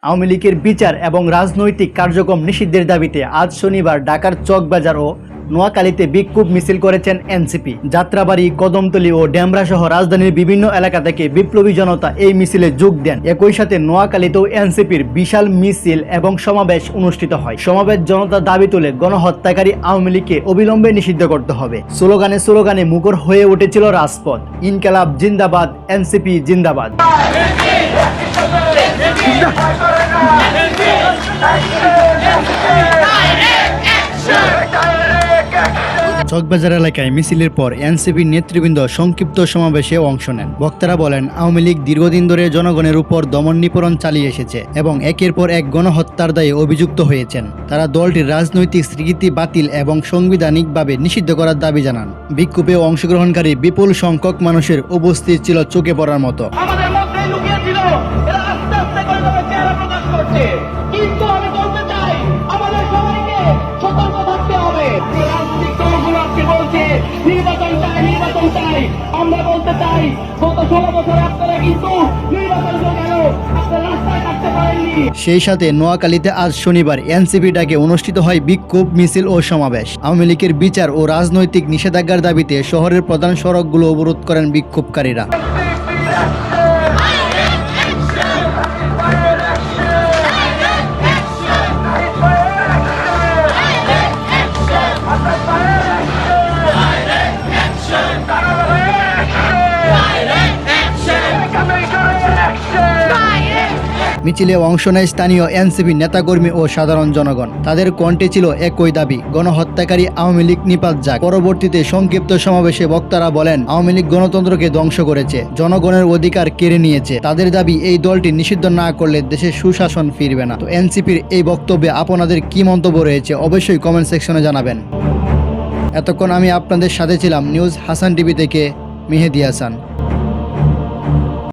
আওয়ামী লীগের বিচার এবং রাজনৈতিক কার্যক্রম নিষিদ্ধের দাবিতে আজ শনিবার ঢাকার চকবাজার ও নোয়াখালীতে বিক্ষোভ মিছিল করেছেন এনসিপি। যাত্রাবাড়ী, কদমতলী ও ডেমরা সহ রাজধানীর বিভিন্ন এলাকা থেকে বিপ্লবী জনতা এই মিছিলে যোগ দেন। একই সাথে নোয়াখালীতেও এনসিপির বিশাল মিছিল এবং সমাবেশ অনুষ্ঠিত হয়। সমাবেশ জনতা দাবি তুলে গণহত্যাকারী আওয়ামী লীগকে অবিলম্বে নিষিদ্ধ করতে হবে। স্লোগানে মুখর হয়ে উঠেছিল রাজপথ। ইনকালাব জিন্দাবাদ, এনসিপি জিন্দাবাদ। চকবাজার এলাকায় মিছিলের পর এনসিপির নেতৃবৃন্দ সংক্ষিপ্ত সমাবেশে অংশ নেন। বক্তারা বলেন, আওয়ামী লীগ দীর্ঘদিন ধরে জনগণের উপর দমন নিপীড়ন চালিয়ে এসেছে এবং একের পর এক গণহত্যার দায়ে অভিযুক্ত হয়েছেন। তারা দলটির রাজনৈতিক স্বীকৃতি বাতিল এবং সাংবিধানিকভাবে নিষিদ্ধ করার দাবি জানান। বিক্ষোভে অংশগ্রহণকারী বিপুল সংখ্যক মানুষের উপস্থিত ছিল চোখে পড়ার মতো। কিন্তু আমি বলতে চাই, আমাদের সবাইকে সতর্ক থাকতে হবে। রাজনৈতিক দলগুলো আজকে বলছে নির্বাচন চাই। আমরা বলতে চাই, গত 16 বছর আপনারা কিন্তু নির্বাচন কেন আপনারা রাস্তায় থাকতে পারেননি। সেই সাথে নোয়াখালীতে আজ শনিবার এনসিপি ডাকে অনুষ্ঠিত হয় বিক্ষোভ মিছিল ও সমাবেশ। আওয়ামী লীগের বিচার ও রাজনৈতিক নিষেধাজ্ঞার দাবিতে শহরের প্রধান সড়কগুলো অবরোধ করেন বিক্ষোভকারীরা। মিছিলে অংশ নেয় স্থানীয় এনসিপি নেতাকর্মী ও সাধারণ জনগণ। তাদের কণ্ঠে ছিল একই দাবি, গণহত্যাকারী আওয়ামী লীগ নিপাত যাক। পরবর্তীতে সংক্ষিপ্ত সমাবেশে বক্তারা বলেন, আওয়ামী লীগ গণতন্ত্রকে ধ্বংস করেছে, জনগণের অধিকার কেড়ে নিয়েছে। তাদের দাবি, এই দলটি নিষিদ্ধ না করলে দেশে সুশাসন ফিরবে না। তো এনসিপির এই বক্তব্যে আপনাদের কি মন্তব্য রয়েছে অবশ্যই কমেন্ট সেকশনে জানাবেন। এতক্ষণ আমি আপনাদের সাথে ছিলাম নিউজ হাসান টিভি থেকে মেহেদী হাসান।